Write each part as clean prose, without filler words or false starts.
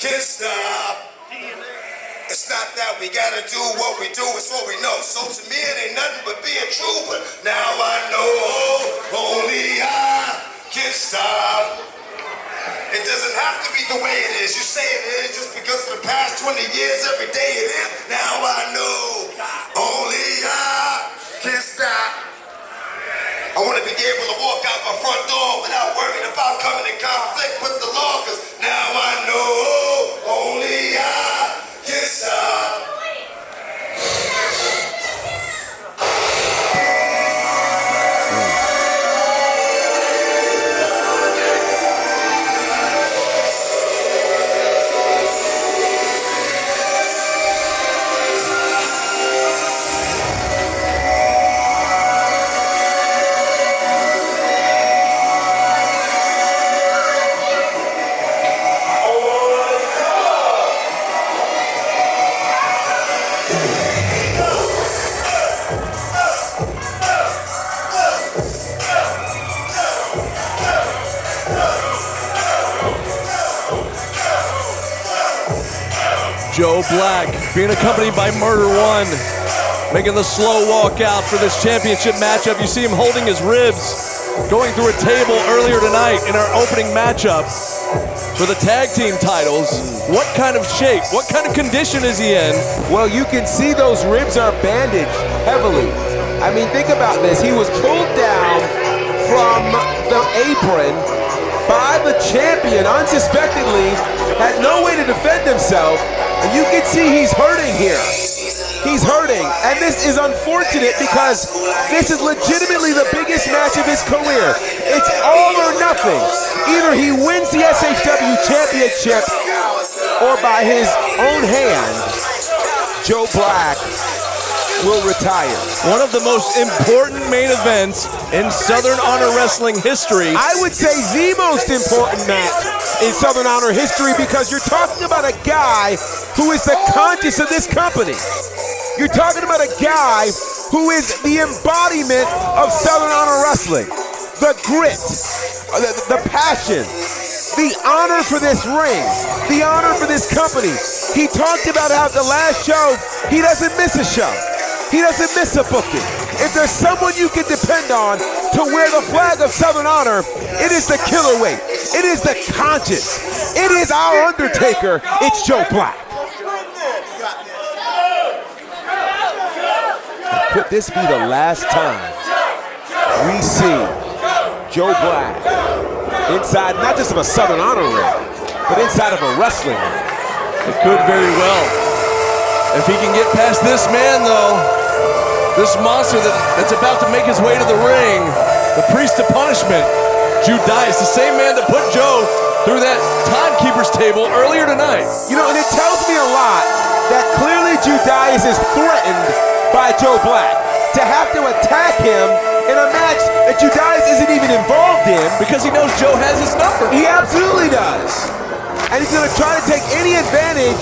can't stop. It's not that we gotta do what we do, it's what we know. So to me it ain't nothing but being true, but now I know only I can stop. It doesn't have to be the way it is. You say it is just because for the past 20 years, every day it is. Now I know only I can stop. I want to be able to walk out my front door without worrying about coming in conflict with the law, because now I know only I can stop. Joe Black being accompanied by Murder One, making the slow walk out for this championship matchup. You see him holding his ribs, going through a table earlier tonight in our opening matchup for the tag team titles. What kind of shape, what kind of condition is he in? Well, you can see those ribs are bandaged heavily. I mean, think about this. He was pulled down from the apron by the champion unsuspectingly, had no way to defend himself. And you can see he's hurting here. He's hurting. And this is unfortunate because this is legitimately the biggest match of his career. It's all or nothing. Either he wins the SHW championship or by his own hand, Joe Black will retire. One of the most important main events in Southern Honor Wrestling history. I would say the most important match in Southern Honor history, because you're talking about a guy who is the conscience of this company. You're talking about a guy who is the embodiment of Southern Honor Wrestling. The grit, the passion, the honor for this ring, the honor for this company. He talked about how the last show, he doesn't miss a show. He doesn't miss a booking. If there's someone you can depend on to wear the flag of Southern Honor, it is the killer weight. It is the conscience. It is our Undertaker. It's Joe Black. Could this be the last time we see Joe Black inside not just of a Southern Honor ring, but inside of a wrestling ring? It could very well. If he can get past this man, though, this monster that's about to make his way to the ring, the priest of punishment, Judas, the same man that put Joe through that timekeeper's table earlier tonight. You know, and it tells me a lot that clearly Judas is threatened by Joe Black. To have to attack him in a match that Judas isn't even involved in. Because he knows Joe has his number. He absolutely does. And he's going to try to take any advantage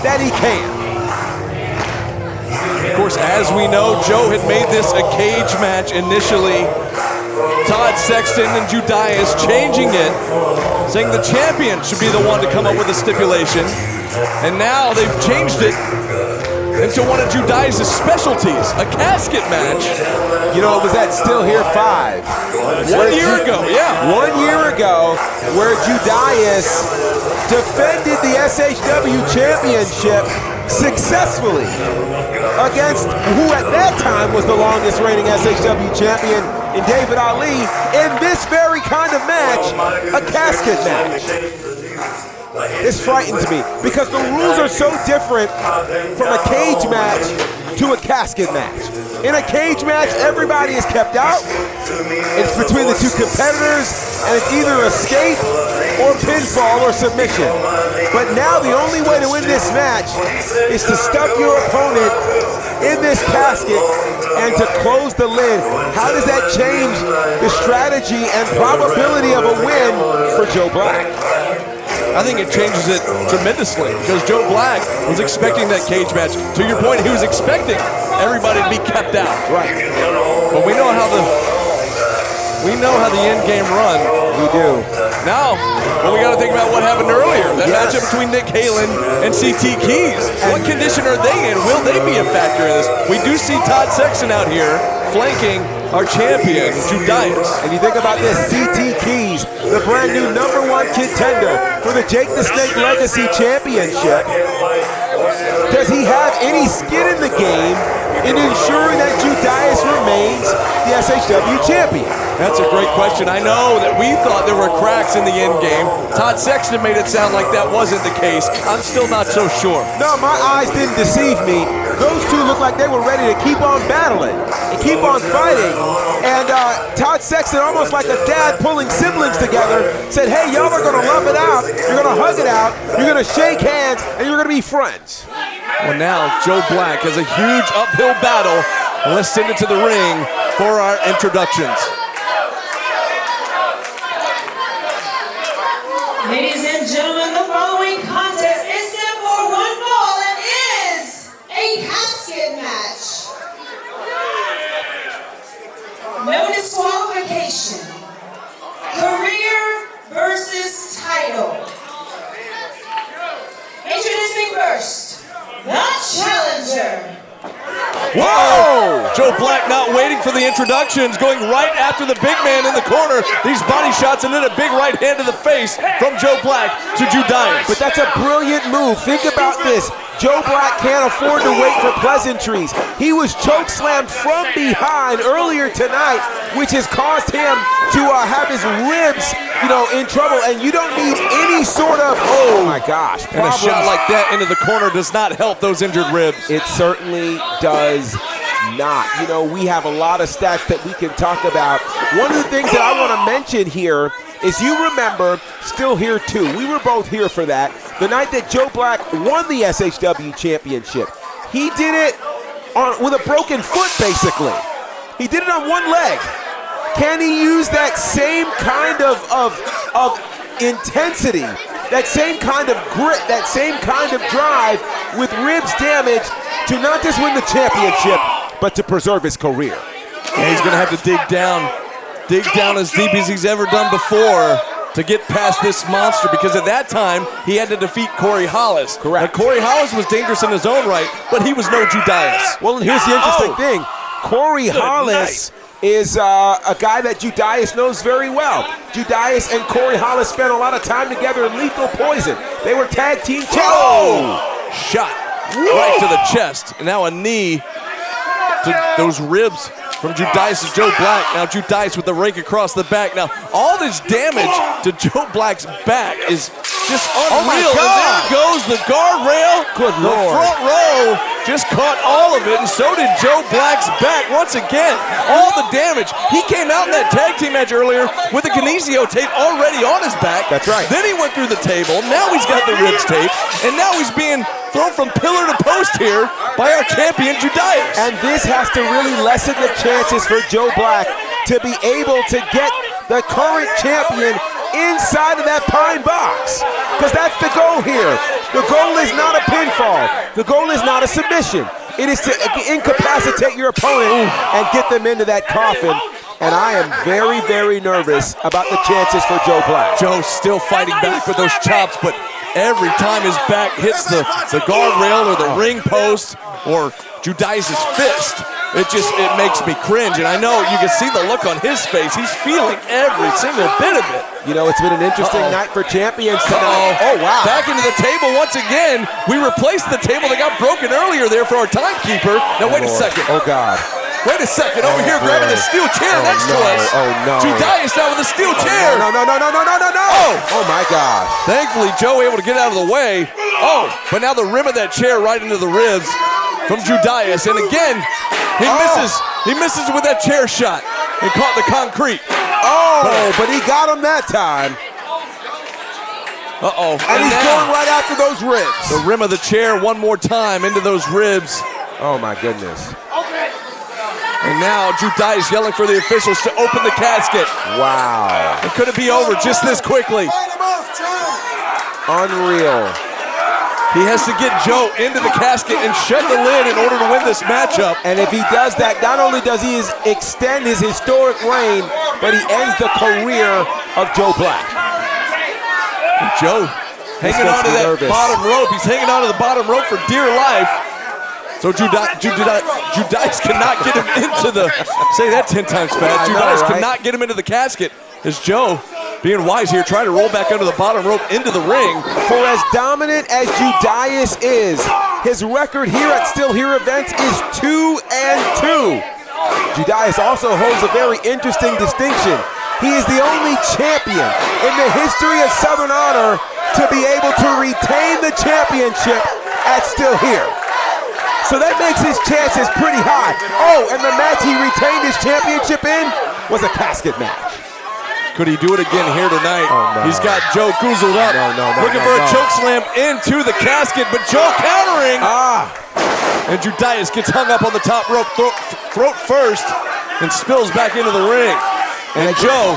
that he can. Of course, as we know, Joe had made this a cage match initially. Todd Sexton and Judas changing it, saying the champion should be the one to come up with a stipulation. And now they've changed it into one of Judas' specialties, a casket match. You know, it was at Still Here 5. 1 year ago, yeah. 1 year ago, where Judas defended the SHW championship successfully against who at that time was the longest reigning SHW champion in David Ali, in this very kind of match, a casket match. This frightens me because the rules are so different from a cage match to a casket match. In a cage match, everybody is kept out. It's between the two competitors, and it's either escape or pinfall or submission. But now the only way to win this match is to stuff your opponent in this casket and to close the lid. How does that change the strategy and probability of a win for Joe Black? I think it changes it tremendously because Joe Black was expecting that cage match. To your point, he was expecting everybody to be kept out. Right. But we know how the end game run. We do. Now, well, we got to think about what happened earlier. That matchup between Nick Halen and CT Keys. What condition are they in? Will they be a factor in this? We do see Todd Sexton out here flanking our champion, Judas. And you think about this, CT Keys, the brand new #1 contender for the Jake the Snake Legacy Championship. Does he have any skin in the game in ensuring that Judas remains the SHW champion? That's a great question. I know that we thought there were cracks in the end game. Todd Sexton made it sound like that wasn't the case. I'm still not so sure. No, my eyes didn't deceive me. Those two looked like they were ready to keep on battling and keep on fighting. And Todd Sexton, almost like a dad pulling siblings together, said, hey, y'all are gonna love it out, you're gonna hug it out, you're gonna shake hands, and you're gonna be friends. Well, now Joe Black has a huge uphill battle. And let's send it to the ring for our introductions. Ladies and gentlemen, the following contest is set for one fall and is a casket match. No disqualification. Career versus title. Introducing first, the challenger. Whoa! Joe Black not waiting for the introductions, going right after the big man in the corner. These body shots and then a big right hand to the face from Joe Black to Judas. But that's a brilliant move. Think about this. Joe Black can't afford to wait for pleasantries. He was choke slammed from behind earlier tonight, which has caused him to have his ribs, in trouble. And you don't need any sort of, oh my gosh, and a shot like that into the corner does not help those injured ribs. It certainly does not. We have a lot of stats that we can talk about. One of the things that I want to mention here is, you remember, still here too, we were both here for that, the night that Joe Black won the SHW championship. He did it with a broken foot, basically. He did it on one leg. Can he use that same kind of intensity, that same kind of grit, that same kind of drive with ribs damaged to not just win the championship, but to preserve his career? Yeah, he's gonna have to dig down as deep as he's ever done before to get past this monster, because at that time, he had to defeat Corey Hollis. Correct. Now, Corey Hollis was dangerous in his own right, but he was no Judas. Well, and here's the interesting thing. Corey Hollis is a guy that Judas knows very well. Judas and Corey Hollis spent a lot of time together in Lethal Poison. They were tag team champions. Oh! Shot right to the chest. And now a knee to those ribs from Judas to Joe Black. Now Judas with the rake across the back. Now all this damage to Joe Black's back is just unreal. Oh, and there goes the guardrail. Good the Lord. Front row just caught all of it, and so did Joe Black's back. Once again, all the damage. He came out in that tag team match earlier with a kinesio tape already on his back. That's right. Then he went through the table. Now he's got the ribs tape, and now he's being thrown from pillar to post here by our champion, Judas. And this has to really lessen the chances for Joe Black to be able to get the current champion inside of that pine box, because that's the goal here. The goal is not a pinfall. The goal is not a submission. It is to incapacitate your opponent and get them into that coffin. And I am very, very nervous about the chances for Joe Black. Joe's still fighting back with those chops, but every time his back hits the guardrail or the ring post or Judas' fist, it makes me cringe. And I know you can see the look on his face. He's feeling every single bit of it. It's been an interesting night for champions tonight. Oh, wow. Back into the table once again. We replaced the table that got broken earlier there for our timekeeper. Now, wait a second. Oh, God. Wait a second. Over here, grabbing the steel chair next to us. Oh, no. Judas now with the steel chair. No. Oh, my gosh. Thankfully, Joe able to get out of the way. Oh, but now the rim of that chair right into the ribs from Judas. And again, he misses with that chair shot and caught the concrete. Oh, but he got him that time. Uh-oh. And he's going right after those ribs. The rim of the chair one more time into those ribs. Oh, my goodness. And now Judas yelling for the officials to open the casket. Wow. And could it be over just this quickly? Unreal. He has to get Joe into the casket and shut the lid in order to win this matchup. And if he does that, not only does he extend his historic reign, but he ends the career of Joe Black. Joe hanging on to that bottom rope. He's hanging on to the bottom rope for dear life. So Judas cannot get him into the, say that 10 times fast. Judas cannot get him into the casket as Joe, being wise here, trying to roll back under the bottom rope into the ring. For as dominant as Judas is, his record here at Still Here events is 2-2. Judas also holds a very interesting distinction. He is the only champion in the history of Southern Honor to be able to retain the championship at Still Here. So that makes his chances pretty high. Oh, and the match he retained his championship in was a casket match. Could he do it again here tonight? Oh, no. He's got Joe goozled up, looking for a choke slam into the casket, but Joe countering. And Judas gets hung up on the top rope, throat first, and spills back into the ring. And Joe,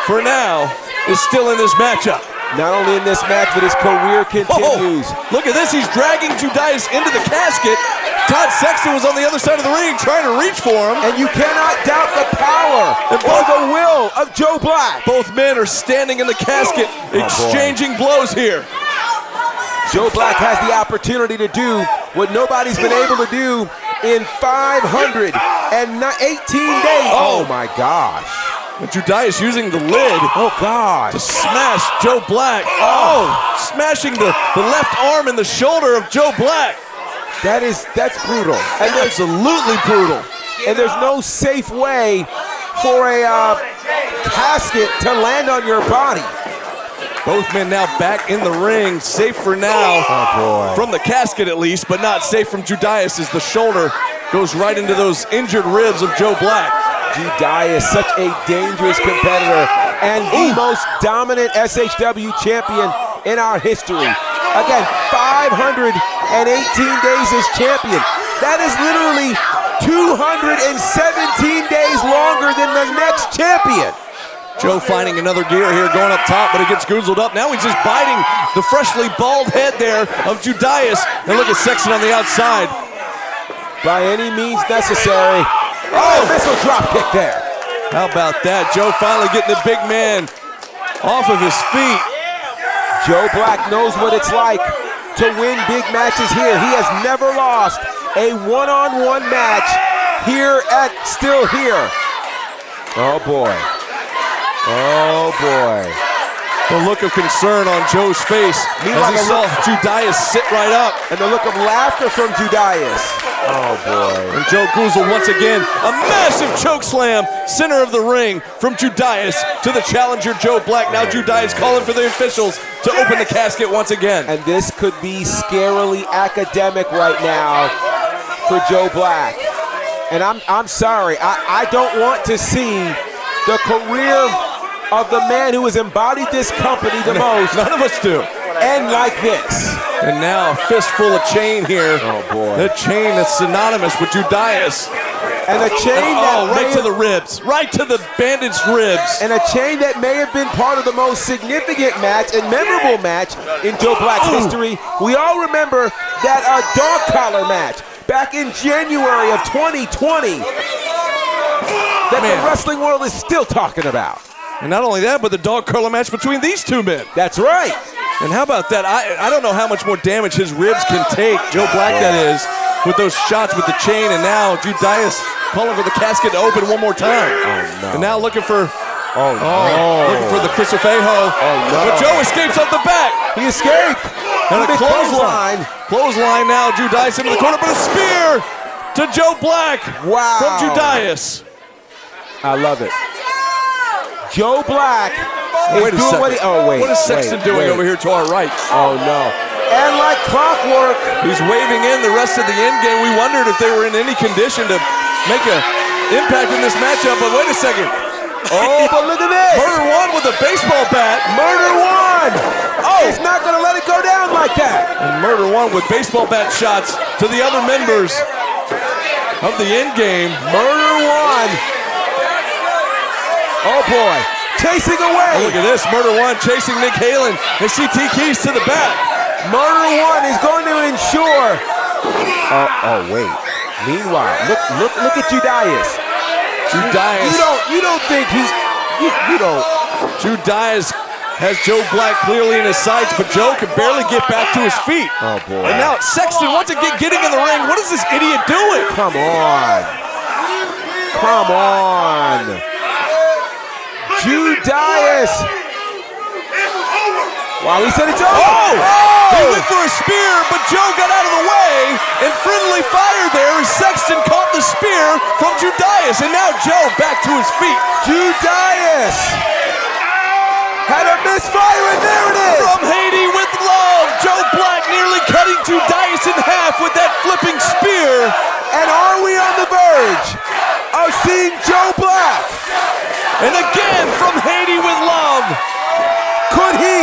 for now, is still in this matchup. Not only in this match, but his career continues. Oh, look at this, he's dragging Judas into the casket. Todd Sexton was on the other side of the ring trying to reach for him. And you cannot doubt the power or the will of Joe Black. Both men are standing in the casket, exchanging blows here. Joe Black has the opportunity to do what nobody's been able to do in 518 days. Oh my gosh. And Judas using the lid to smash Joe Black. Smashing the left arm and the shoulder of Joe Black. That's brutal. And absolutely brutal. And there's no safe way for a casket to land on your body. Both men now back in the ring, safe for now. From the casket at least, but not safe from Judas as the shoulder goes right into those injured ribs of Joe Black. Judas, such a dangerous competitor and the most dominant SHW champion in our history. Again, 518 days as champion. That is literally 217 days longer than the next champion. Joe finding another gear here, going up top, but it gets goozled up. Now he's just biting the freshly bald head there of Judas. And look at Sexton on the outside. By any means necessary. Missile drop kick there. How about that? Joe finally getting the big man off of his feet. Joe Black knows what it's like to win big matches here. He has never lost a one-on-one match here at Still Here. Oh boy. Oh boy. The look of concern on Joe's face as he saw Judas sit right up. And the look of laughter from Judas. Oh boy. And Joe goozled once again. A massive choke slam, center of the ring from Judas to the challenger Joe Black. Now Judas calling for the officials to open the casket once again. And this could be scarily academic right now for Joe Black. And I'm sorry, I don't want to see the career of the man who has embodied this company the most. None of us do. And like this. And now a fistful of chain here. Oh boy. The chain that's synonymous with Judas. And a chain right to the ribs. Right to the bandaged ribs. And a chain that may have been part of the most significant match and memorable match in Joe Black's history. We all remember that dog collar match back in January of 2020 that the wrestling world is still talking about. And not only that, but the dog collar match between these two men. That's right. And how about that? I don't know how much more damage his ribs can take, Joe Black that is, with those shots with the chain. And now Judas calling for the casket to open one more time. And now looking for looking for the Crucifejo. But Joe escapes off the back. He escaped. And a clothesline. Clothesline now, Judas into the corner, but a spear to Joe Black from Judas. I love it. Joe Black is doing what he... What is Sexton doing over here to our right? Oh, no. And like clockwork, he's waving in the rest of the end game. We wondered if they were in any condition to make an impact in this matchup, but wait a second. Oh, but look at this. Murder One with a baseball bat. Murder One. He's not going to let it go down like that. And Murder One with baseball bat shots to the other members of the end game. Murder One. Oh boy, chasing away. Oh, look at this, Murder One chasing Nick Halen and CT Keys to the back. Murder One is going to ensure. Wait. Meanwhile, look at Judas. Judas. You don't think you don't. Judas has Joe Black clearly in his sights, but Joe can barely get back to his feet. Oh, boy. And now Sexton once again getting in the ring. What is this idiot doing? Come on. Come on. Judas. Wow, he said it's over. Oh! He went for a spear, but Joe got out of the way, and friendly fire there as Sexton caught the spear from Judas, and now Joe back to his feet. Judas had a misfire, and there it is. From Haiti with love, Joe Black nearly cutting Judas in half with that flipping spear. And are we on the verge of seeing Joe Black? And again from Haiti with love. Could he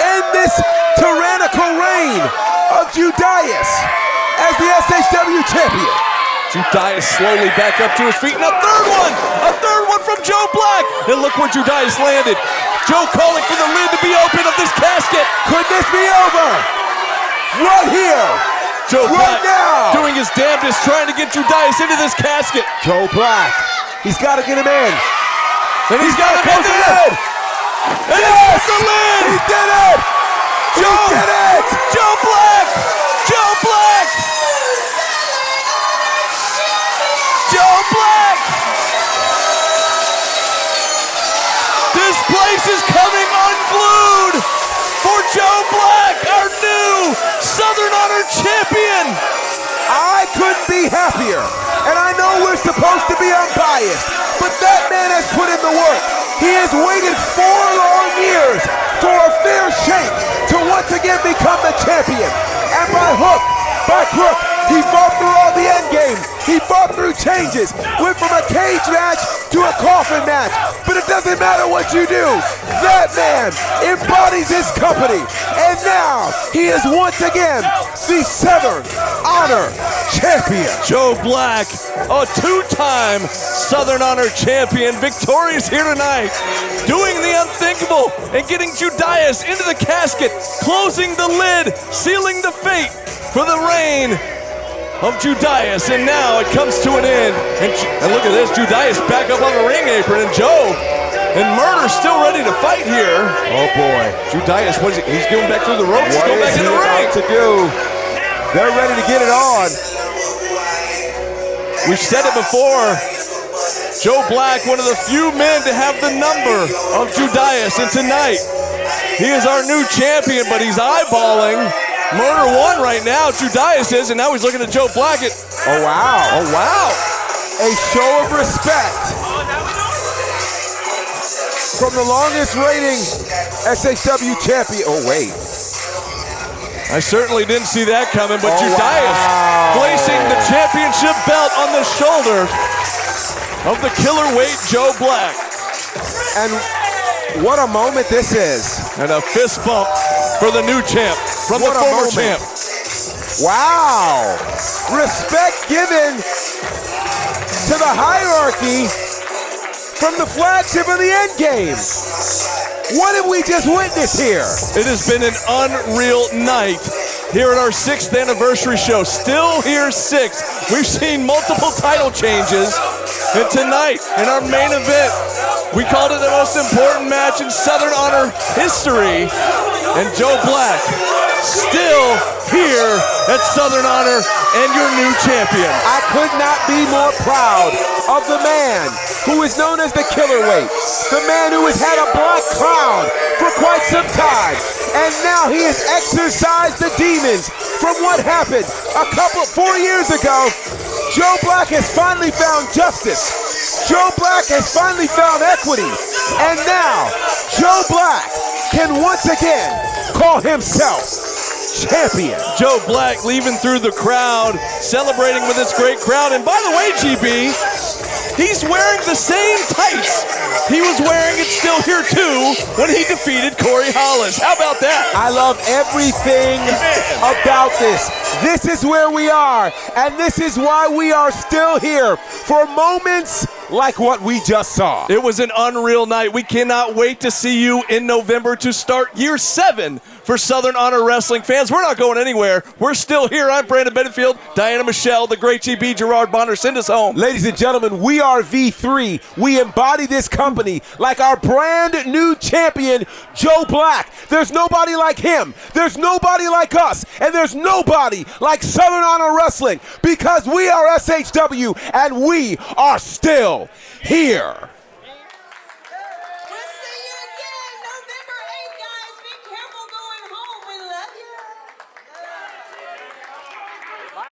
end this tyrannical reign of Judas as the SHW champion? Judas slowly back up to his feet, and a third one from Joe Black. And look where Judas landed. Joe calling for the lid to be open of this casket. Could this be over? Right here. Joe Black now. doing his damnedest trying to get Judas into this casket. Joe Black, he's got to get him in. And he's got to close the lid. And Yes! the lid. He did it! Joe, He did it! Joe Black. Joe Black. Joe Black. This place is coming unglued for Joe Black, our new Southern Honor champion. I couldn't be happier. And I know we're supposed to be unbiased, but that man has put in the work. He has waited 4 long years for a fair shake to once again become the champion. And by hook, by crook, he fought through all the end games. He fought through changes, went from a cage match to a coffin match. But it doesn't matter what you do. That man embodies his company. And now he is once again the Southern Honor champion. Joe Black, a 2-time Southern Honor champion, victorious here tonight, doing the unthinkable and getting Judas into the casket, closing the lid, sealing the fate for the reign of Judas. And now it comes to an end. And look at this, Judas back up on the ring apron, and Joe and Murder still ready to fight here. Oh boy. Judas, what is it? He's going back through the ropes. He's What going is back he in the ring. about to do? They're ready to get it on. We've said it before. Joe Black, one of the few men to have the number of Judas, and tonight he is our new champion, but he's eyeballing Murder One right now. Judas is, and now he's looking at Joe Black. Oh wow. Oh wow. A show of respect from the longest reigning SHW champion. Oh wait. I certainly didn't see that coming, but Oh, Judas wow. placing the championship belt on the shoulder of the killer weight Joe Black. And what a moment this is. And a fist bump for the new champ from What the a former moment. champ. Wow. Respect given to the hierarchy from the flagship of the end game. What did we just witness here? It has been an unreal night here at our 6th anniversary show. Still here 6. We've seen multiple title changes. And tonight, in our main event, we called it the most important match in Southern Honor history. And Joe Black still here at Southern Honor and your new champion. I could not be more proud of the man who is known as the Killerweight, the man who has had a black crown for quite some time, and now he has exorcised the demons from what happened 4 years ago. Joe Black has finally found justice. Joe Black has finally found equity, and now Joe Black can once again call himself champion. Joe Black leaving through the crowd, celebrating with this great crowd. And by the way, GB, he's wearing the same tights he was wearing it still here too when he defeated Corey Hollis. How about that? I love everything about this. This is where we are, and this is why we are still here for moments like what we just saw. It was an unreal night. We cannot wait to see you in November to start year 7 for Southern Honor Wrestling fans. We're not going anywhere. We're still here. I'm Brandon Bedingfield, Diana Michelle, the great GB, Gerard Bonner. Send us home. Ladies and gentlemen, we are V3. We embody this company like our brand new champion, Joe Black. There's nobody like him. There's nobody like us. And there's nobody like Southern Honor Wrestling, because we are SHW and we are still here.